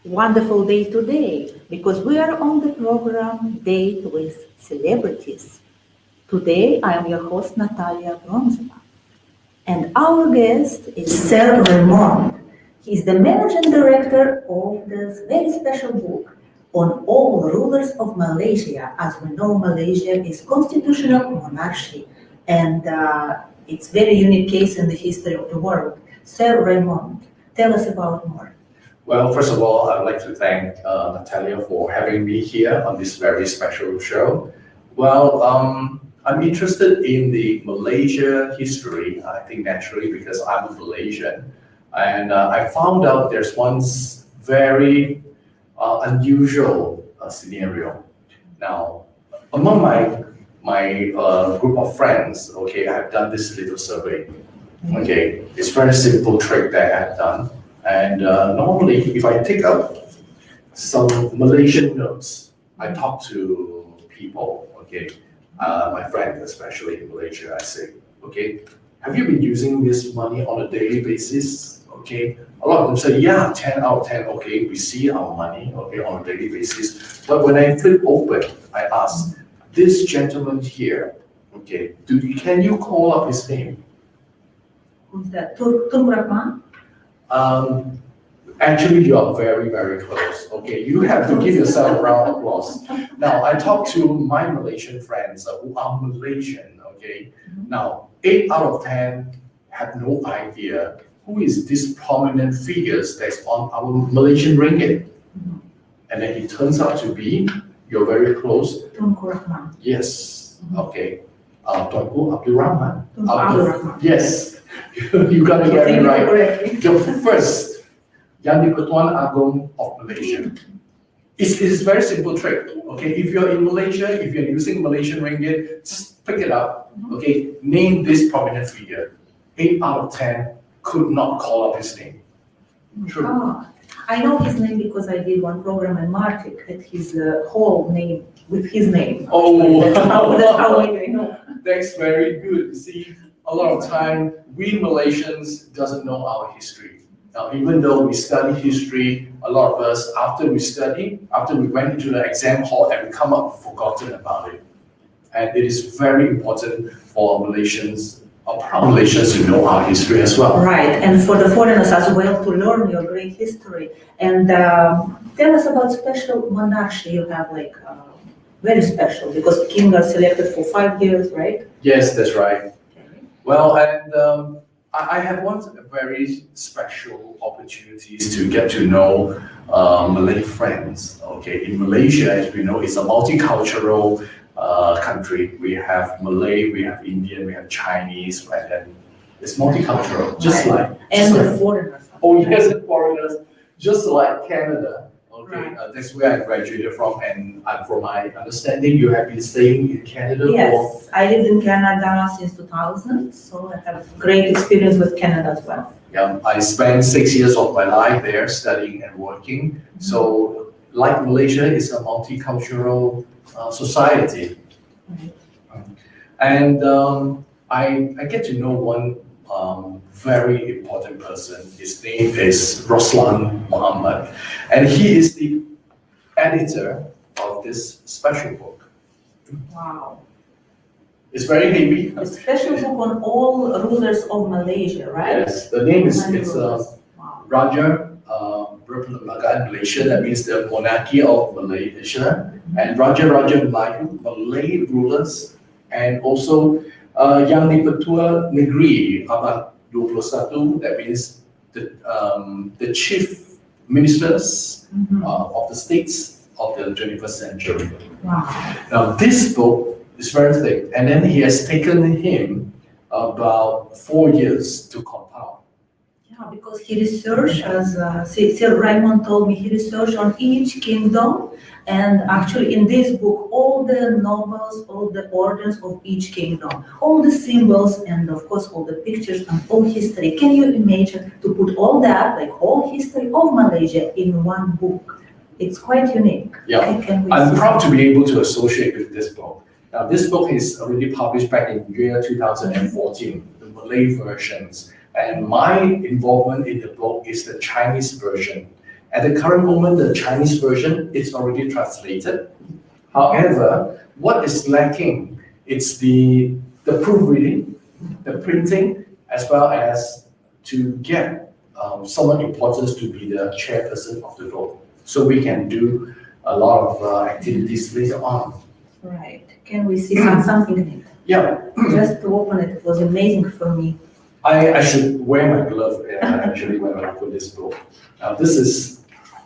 wonderful day today because we are on the program Date with Celebrities. Today I am your host Natalia Bronzova and our guest is Sir Raymond. He is the managing director of this very special book on all rulers of Malaysia. As we know, Malaysia is constitutional monarchy and it's very unique case in the history of the world. Sir Raymond, tell us about more. Well, first of all, I'd like to thank Natalia for having me here on this very special show. Well, I'm interested in the Malaysia history, I think naturally because I'm a Malaysian. And I found out there's one very unusual scenario. Now, among my group of friends, okay, I've done this little survey. Okay, it's very simple trick that I've done. And normally, if I take up some Malaysian notes, I talk to people, okay, my friends, especially in Malaysia, I say, okay, have you been using this money on a daily basis? Okay, a lot of them say, yeah, 10 out of 10, okay, we see our money, okay, on a daily basis. But when I flip open, I ask, this gentleman here, okay, can you call up his name? Who's that? Tun Rahman? Actually, you are very, very close. Okay, you have to give yourself a round of applause. Now, I talked to my Malaysian friends who are Malaysian. Okay, now 8 out of 10 have no idea who is this prominent figures that's on our Malaysian ringgit. And then it turns out to be you're very close. Tun Rahman. Yes. Okay. Tuanku Abdul Rahman. Abdul Rahman. Yes. You got to get it right. The first Yang di-Pertuan Agong of Malaysia. It's a very simple trick. Okay, if you're in Malaysia, if you're using Malaysian ringgit, just pick it up. Okay, name this prominent figure. 8 out of 10 could not call up his name. True. Ah, I know his name because I did one program in Martic at his whole name with his name. Oh, that's how I know. That's very good. You see, a lot of time we Malaysians doesn't know our history. Now, even though we study history, a lot of us, after we went into the exam hall and we come up forgotten about it. And it is very important for Malaysians, or proud Malaysians, to know our history as well. Right, and for the foreigners as well to learn your great history. And tell us about special monarchy you have, like very special, because the king got selected for 5 years, right? Yes, that's right. Okay. Well, and I have one very special opportunities to get to know Malay friends. Okay, in Malaysia, as we know, it's a multicultural country. We have Malay, we have Indian, we have Chinese, right? And it's multicultural, just right. like the foreigners. Oh yes, the foreigners, just like Canada. Okay, right. That's where I graduated from, and from my understanding, you have been staying in Canada. Yes, I lived in Canada since 2000, so I have great experience with Canada as well. Yeah, I spent 6 years of my life there studying and working. So, like Malaysia, it's a multicultural society. And I get to know one very important person. His name is Roslan Muhammad, and he is the editor of this special book. Wow. It's very heavy. A special book on all rulers of Malaysia, right? Yes, the name is wow. Raja Berperlembagaan Malaysia. That means the monarchy of Malaysia, and Raja Melayu, Malay rulers, and also Yang di-Pertua Negeri Abad 21. That means the chief ministers of the states of the 21st century. Wow. Now this book is very thick, and then he has taken him about 4 years to compile. Yeah, because he researched, as Sir Raymond told me, he researched on each kingdom, and actually in this book, all the nobles, all the orders of each kingdom, all the symbols, and of course all the pictures and all history. Can you imagine to put all that, like all history of Malaysia in one book? It's quite unique. Yeah, I'm proud to be able to associate with this book. Now, this book is already published back in year 2014, the Malay versions. And my involvement in the book is the Chinese version. At the current moment, the Chinese version is already translated. However, what is lacking is the proofreading, the printing, as well as to get someone important to be the chairperson of the book. So we can do a lot of activities later on. Right. Can we see something in it? Yeah. Just to open it, it was amazing for me. I should wear my glove actually when I put this book. Now this is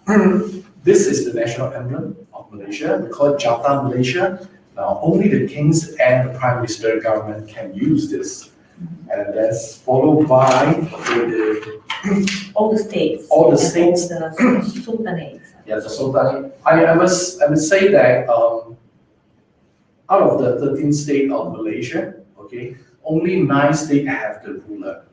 the national emblem of Malaysia. We call it Jata Malaysia. Now only the kings and the prime minister government can use this. And that's followed by All the states. All the states. And all the sultanates. Yeah, the Sultan. I must say that out of the 13 states of Malaysia, okay, only 9 states have the ruler,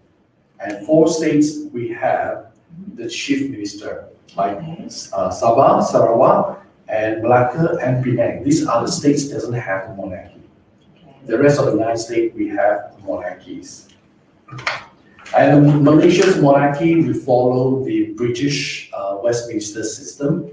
and 4 states we have the chief minister, like Sabah, Sarawak, and Malacca and Penang. These are the states that doesn't have the monarchy. The rest of the 9 states we have monarchies. And Malaysia's monarchy, we follow the British Westminster system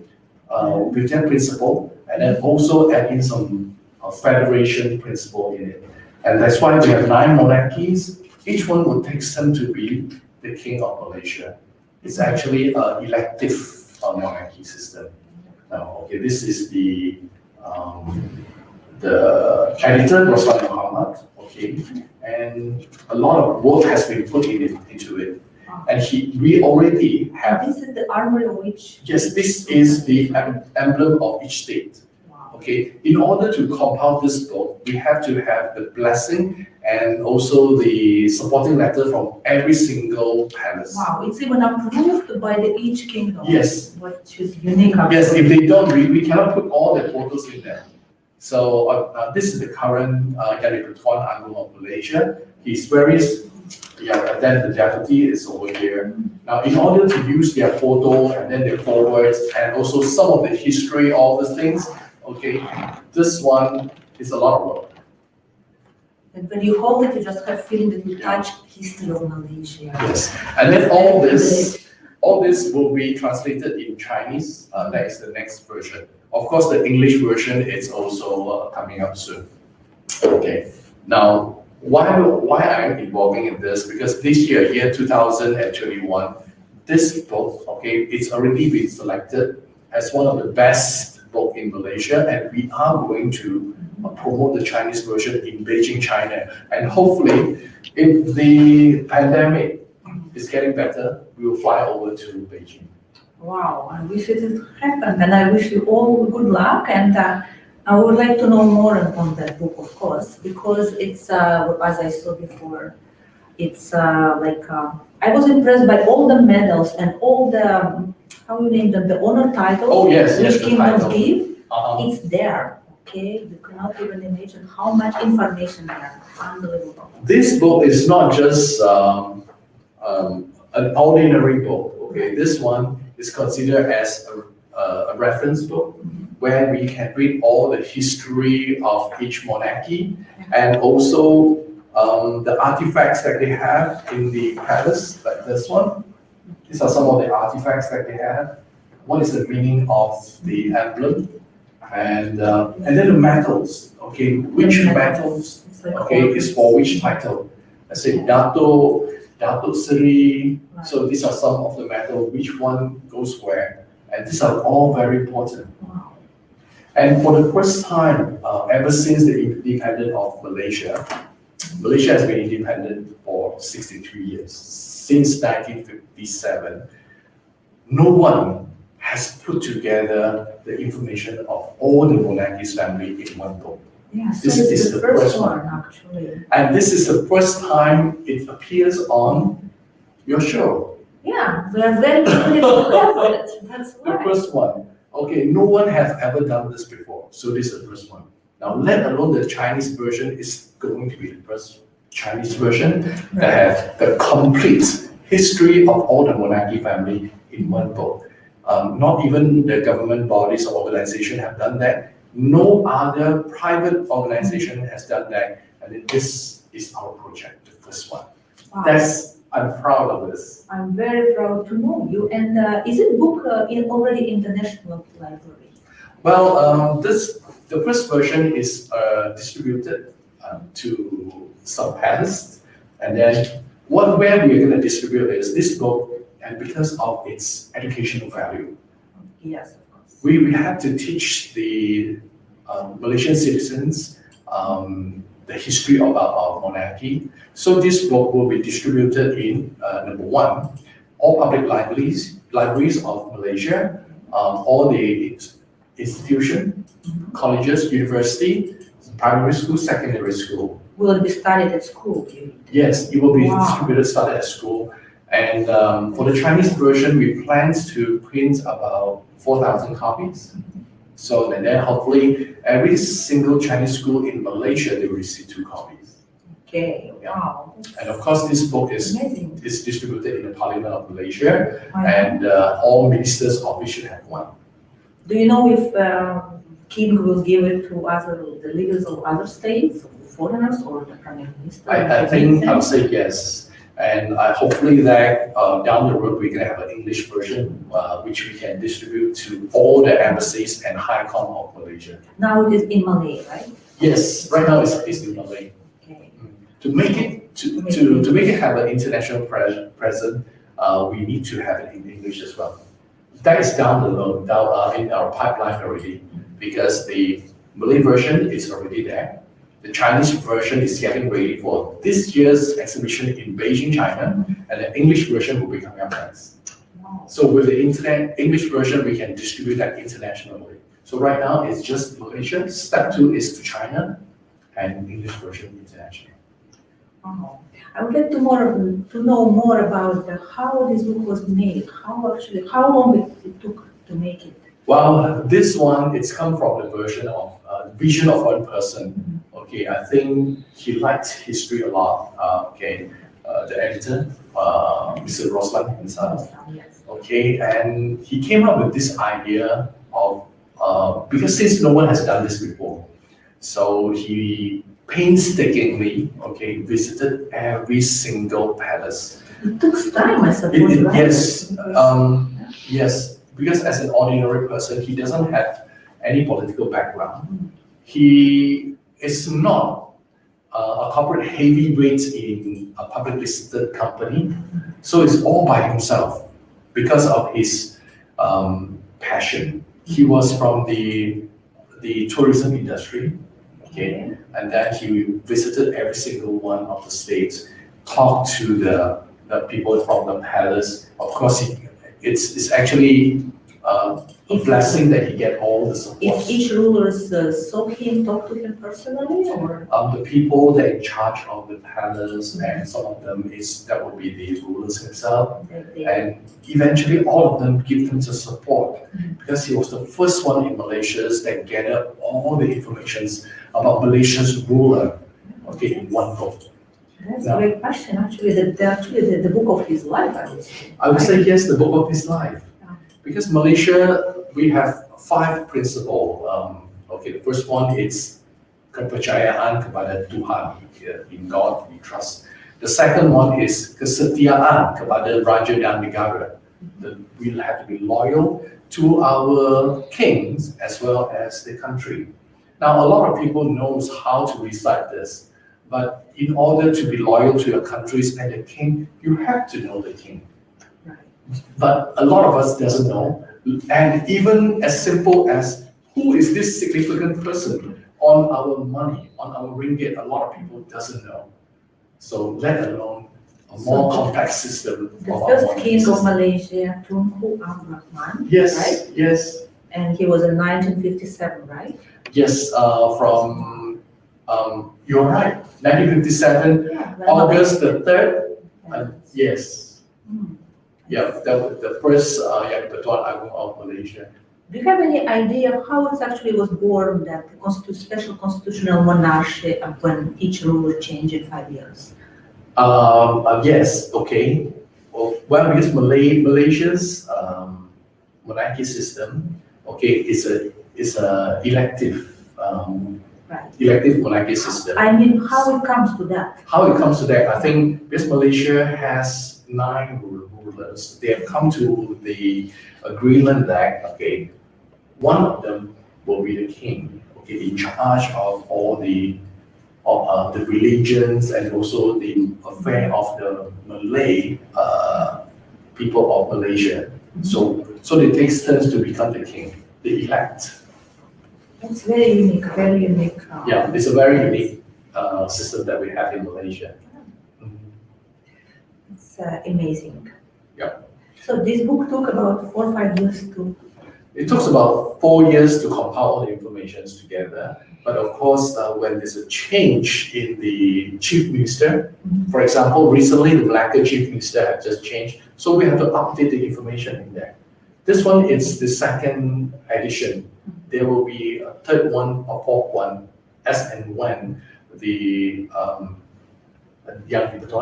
with that principle, and then also add in some federation principle in it. And that's why we have 9 monarchies. Each one would take some to be the king of Malaysia. It's actually an elective monarchy system. Now, okay, this is the editor, Roslan Muhammad, okay, and a lot of work has been put into it. And we already have. This is the armory of which? Yes, this is the emblem of each state. Wow. Okay, in order to compile this book, we have to have the blessing and also the supporting letter from every single palace. Wow, it's even approved by each kingdom. Yes. Which is unique. Yes, if they don't read, we cannot put all the photos in there. So this is the current Gary Pertuan Agung of Malaysia. He's very, then the deputy is over here. Now, in order to use their photo and then their forwards and also some of the history, all these things, okay, this one is a lot of work. And when you hold it, you just have feeling that you touch history of Malaysia. Yes, and then all this will be translated in Chinese. That is the next version. Of course, the English version is also coming up soon. Okay, now why I am involving in this? Because this year 2021, this book, okay, it's already been selected as one of the best book in Malaysia, and we are going to promote the Chinese version in Beijing, China. And hopefully, if the pandemic is getting better, we will fly over to Beijing. Wow, I wish it had happened, and I wish you all good luck. And I would like to know more on that book, of course, because it's, as I saw before, it's I was impressed by all the medals and all the, how you name them, the honor titles. Oh, yes, which the kingdoms title. give. It's there, okay? You cannot even imagine how much information there. Unbelievable. This book is not just an ordinary book, okay? This one is considered as a reference book where we can read all the history of each monarchy and also the artifacts that they have in the palace, like this one. These are some of the artifacts that they have. What is the meaning of the emblem? And then the metals, okay, which metals, okay, is for which title? Let's say Dato Seri. So these are some of the metal, which one goes where. And these are all very important. Wow. And for the first time, ever since the independence of Malaysia, Malaysia has been independent for 63 years. Since 1957, no one has put together the information of all the monarchies family in one book. Yeah, so This it's is the the first first one, actually. And this is the first time it appears on your show. Yeah, we are very privileged to have it. That's The why. first one. Okay, no one has ever done this before. So this is the first one. Now, let alone the Chinese version is going to be the first Chinese version that has the complete history of all the monarchy family in one book. Not even the government bodies or organization have done that. No other private organization has done that. And then this is our project, the first one. Wow. That's I'm proud of this. I'm very proud to know you. And is it book already in the National Library? Well, the first version is distributed to some palace, and then where we are going to distribute is this book, and because of its educational value, Yes, of course. we have to teach the Malaysian citizens the history of our monarchy. So this book will be distributed in number one, all public libraries of Malaysia, all the institution, colleges, university, primary school, secondary school. Will it be studied at school? Yes, it will be Wow. distributed, started at school. And for the Chinese version, we plan to print about 4,000 copies. So and then hopefully every single Chinese school in Malaysia, they will receive 2 copies. Okay, wow. And of course, this book is Amazing. distributed in the Parliament of Malaysia, Wow. and all ministers' office should have one. Do you know if King will give it to the leaders of other states, foreigners, or the Prime Minister? I think I would say yes. And hopefully that down the road, we're going to have an English version, which we can distribute to all the embassies and high comm of Malaysia. Now it is in Malay, right? Yes, right now it's in Malay. Okay. To make it have an international presence, we need to have it in English as well. That is down the road, in our pipeline already, because the Malay version is already there. The Chinese version is getting ready for this year's exhibition in Beijing, China, and the English version will be coming up next. Wow. So with the English version, we can distribute that internationally. So right now, it's just Malaysia. Step 2 is to China, and English version internationally. Wow. I would like to know more about how this book was made. How long it took to make it? Well, this one, it's come from the version of vision of one person. Okay, I think he liked history a lot. The editor, Mr. Roslan himself. Yes. Okay, and he came up with this idea of because since no one has done this before, so he painstakingly visited every single palace. It took time, I suppose, right? Yes, yes, because as an ordinary person, he doesn't have any political background. He is not a corporate heavyweight in a public listed company, so it's all by himself because of his passion. He was from the tourism industry, okay, and then he visited every single one of the states, talked to the people from the palace. Of course, it's actually a blessing that he get all the support. If each ruler saw him, talk to him personally, or? The people that are in charge of the palace, and some of them that will be the rulers himself, and eventually all of them give him the support because he was the first one in Malaysia that gathered all the information about Malaysia's ruler, in one book. That's a great question. Actually, the book of his life, I would say. I would say yes, the book of his life. Because Malaysia, we have 5 principles. The first one is kepercayaan kepada Tuhan. In God we trust. The second one is kesetiaan kepada raja dan negara. We'll have to be loyal to our kings as well as the country. Now, a lot of people knows how to recite this, but in order to be loyal to your countries and the king, you have to know the king. But a lot of us doesn't know, and even as simple as who is this significant person on our money, on our ringgit, a lot of people doesn't know. So let alone a more complex system. The first king of Malaysia, Tunku Abdul Rahman. Yes, right? yes. And he was in 1957, right? Yes, you're right, 1957, August the 3rd, yes. Yeah, that was the first Batuan Agung of Malaysia. Do you have any idea how it actually was born, that special constitutional monarchy when each ruler changed in 5 years? Yes, okay. Well, because Malaysia's monarchy system, is a elective Right. elective monarchy system. I mean, how it comes to that? How it comes to that, I think because Malaysia has 9 rulers, they have come to the agreement that, okay, one of them will be the king, okay, in charge of all the religions and also the affair of the Malay people of Malaysia. So they take turns to become the king, the elect. It's very unique, very unique. Yeah, it's a very unique system that we have in Malaysia. It's amazing. Yeah. So this book took about 4 or 5 years to. It took about 4 years to compile all the information together. But of course, when there's a change in the chief minister, for example, recently the Malacca chief minister had just changed, so we have to update the information in there. This one is the second edition. There will be a third one, a fourth one, as and when the young people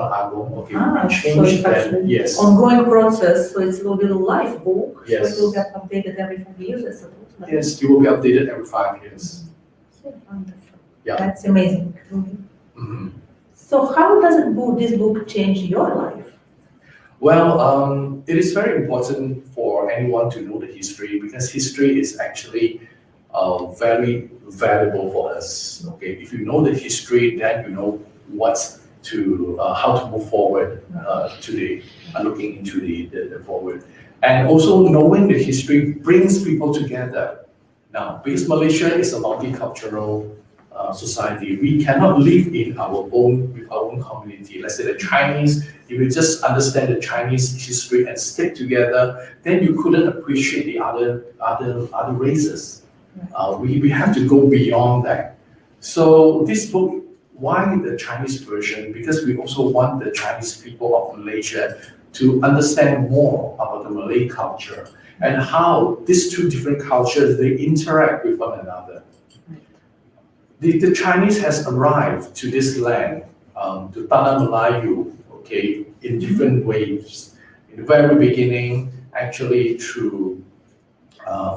okay, change them. Yes. Ongoing process, so it will be a live book. Yes. So it will get updated every 5 years, I suppose. Right? Yes, it will be updated every 5 years. So wonderful. Yeah. That's amazing. So how does this book change your life? Well, it is very important for anyone to know the history because history is actually very valuable for us. Okay, if you know the history, then you know how to move forward looking into the forward. And also knowing the history brings people together. Now, because Malaysia is a multicultural society, we cannot live with our own community. Let's say the Chinese, if you just understand the Chinese history and stick together, then you couldn't appreciate the other races. We have to go beyond that. So this book, why the Chinese version? Because we also want the Chinese people of Malaysia to understand more about the Malay culture and how these two different cultures, they interact with one another. The Chinese has arrived to this land, to Tanah Melayu, okay, in different waves. In the very beginning, actually through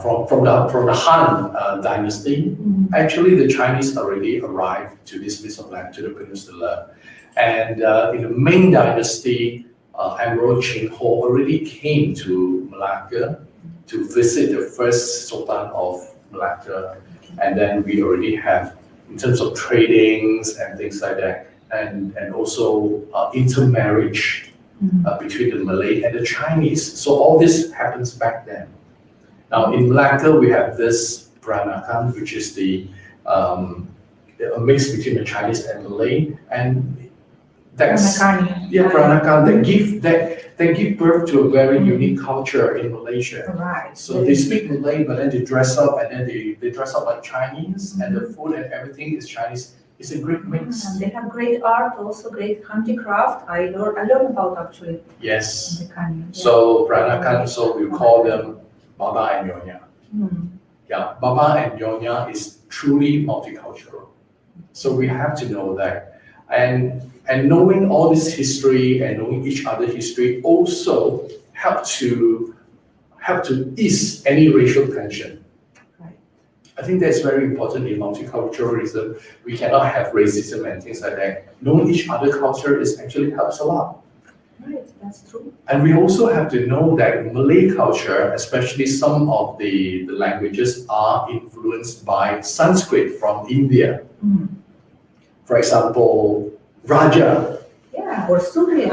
from the Han dynasty, actually the Chinese already arrived to this piece of land, to the peninsula. And in the Ming dynasty, Emperor Qin Ho already came to Malacca to visit the first Sultan of Malacca. And then we already have, in terms of tradings and things like that, and also intermarriage between the Malay and the Chinese. So all this happens back then. Now in Malacca, we have this Peranakan, which is a mix between the Chinese and Malay, and that's Peranakan that give birth to a very unique culture in Malaysia. Right. So they speak Malay, but then they dress up, and then they dress up like Chinese, and the food and everything is Chinese. It's a great mix. And they have great art, also great handicraft. I learned about actually. Yes. Peranakan. So Peranakan, so we call them Baba and Nyonya. Yeah, Baba and Nyonya is truly multicultural. So we have to know that. And knowing all this history and knowing each other history also help to ease any racial tension. Right. I think that's very important in multiculturalism. We cannot have racism and things like that. Knowing each other culture actually helps a lot. Right, that's true. And we also have to know that Malay culture, especially some of the languages, are influenced by Sanskrit from India. For example, Raja. Yeah, or Surya.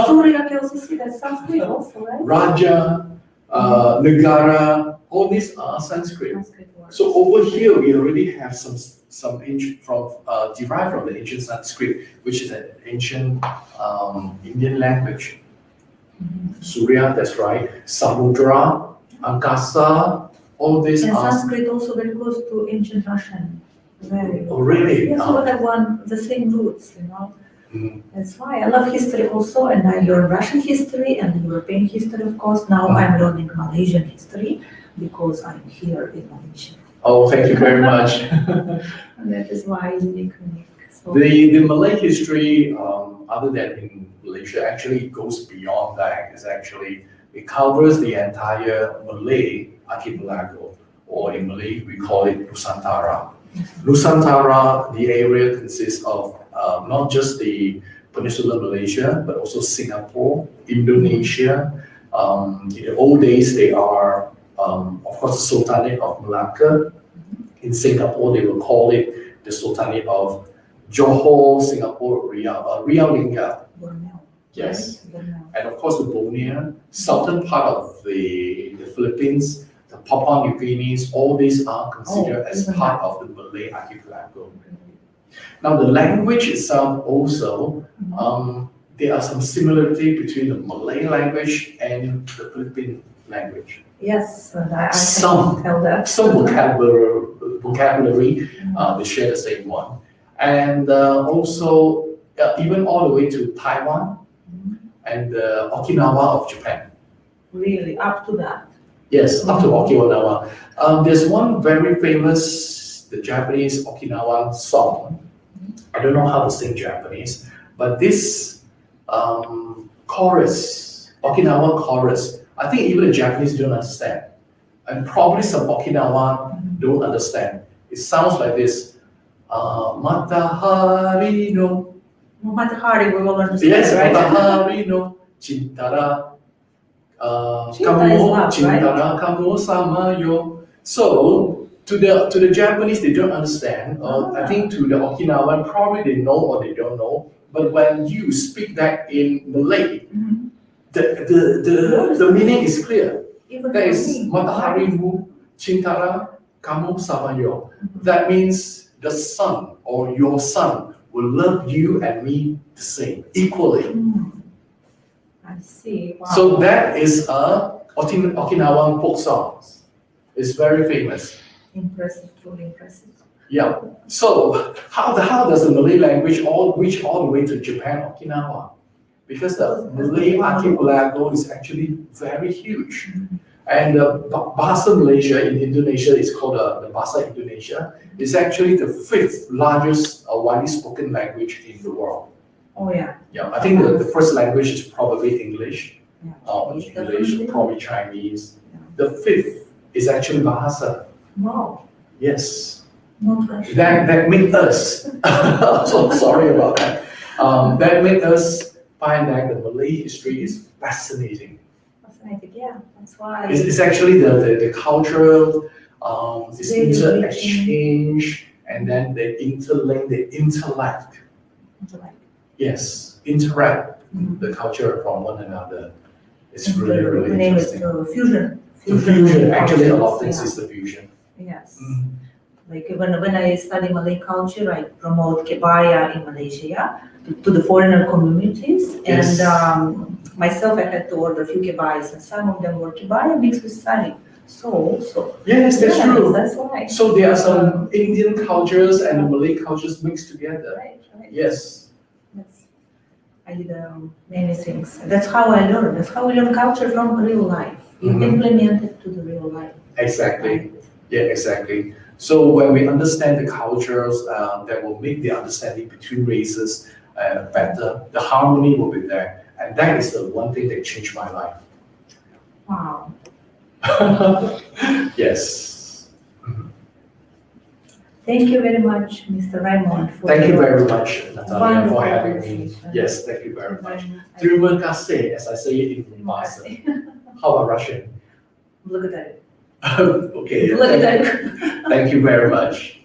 Surya can also see that Sanskrit also, right? Raja, Negara, all these are Sanskrit. So over here, we already have some ancient derived from the ancient Sanskrit, which is an ancient Indian language. Surya, that's right. Samudra, Angkasa, all these and are. Sanskrit also very close to ancient Russian. Very. Oh, really? Yes, we have the same roots, you know. That's why I love history also, and I learn Russian history and European history, of course. Now I'm learning Malaysian history because I'm here in Malaysia. Oh, thank you very much. And that is why it's unique. So, the Malay history, other than in Malaysia, actually goes beyond that. It covers the entire Malay archipelago, or in Malay we call it Nusantara. Nusantara, the area consists of not just the Peninsular Malaysia, but also Singapore, Indonesia. In the old days, they are, of course, the Sultanate of Malacca. In Singapore, they will call it the Sultanate of Johor, Singapore, Riau Lingga. Borneo. Yes. Right? Borneo. And of course, the Borneo, southern part of the Philippines, the Papua New Guineas, all these are considered as part of the Malay archipelago. Now, the language itself also, there are some similarity between the Malay language and the Philippine language. Yes, I Some- can tell that. Some vocabulary, they share the same one. And also, even all the way to Taiwan and Okinawa of Japan. Really, up to that. Yes, up to Okinawa. There's one very famous, the Japanese Okinawa song. I don't know how to sing Japanese, but this chorus, Okinawa chorus, I think even the Japanese don't understand. And probably some Okinawa don't understand. It sounds like this. Matahari no. No matter how we will understand, Yes, right? matahari no chintara. Cinta is love, Chintara kamu sama yo. So to the Japanese, they don't understand. I think to the Okinawan, probably they know or they don't know. But when you speak that in Malay, the meaning is clear. Even That for is me, matahari mu chintara kamu sama yo. That means the sun or your son will love you and me the same, equally. I see. Wow. So that is a Okinawan folk song. It's very famous. Impressive, truly impressive. Yeah. So how does the Malay language reach all the way to Japan, Okinawa? Because the Malay archipelago is actually very huge. And Bahasa Malaysia in Indonesia is called the Bahasa Indonesia. It's actually the 5th largest widely spoken language in the world. Oh yeah. Yeah, I think the first language is probably English, Chinese, English, definitely. probably Chinese. The 5th is actually Bahasa. Wow. Yes. Not Russian. That made us, so sorry about that. That made us find that the Malay history is fascinating. Fascinating, yeah. That's why. It's actually the cultural, this Very inter-exchange, and then the interlink, the intellect. Yes, interact the culture from one another. It's really, really The name is interesting. fusion. The fusion, actually a lot of cultures, things is the fusion. Yes. Like when I study Malay culture, I promote P.E.I in Malaysia to the foreigner communities. Yes. And myself, I had to order a few P.E.Is, and some of them were P.E.I mixed with Sani. So. Yes, that's yes, true. That's why. So there are some Indian cultures and the Malay cultures mixed together. Right. Yes. Yes. I did many things. That's how I learn. That's how we learn culture from real life. You implement it to the real life. Exactly. Yeah, exactly. So when we understand the cultures, that will make the understanding between races better. The harmony will be there. And that is the one thing that changed my life. Wow. Yes. Thank you very much, Mr. Raymond. Thank you very much, Natalia, wonderful for having me. conversation. Yes, thank you very much. Terima kasih, as I say it in Bahasa. How about Russian? Look at that. Okay. Look at that. Thank you very much.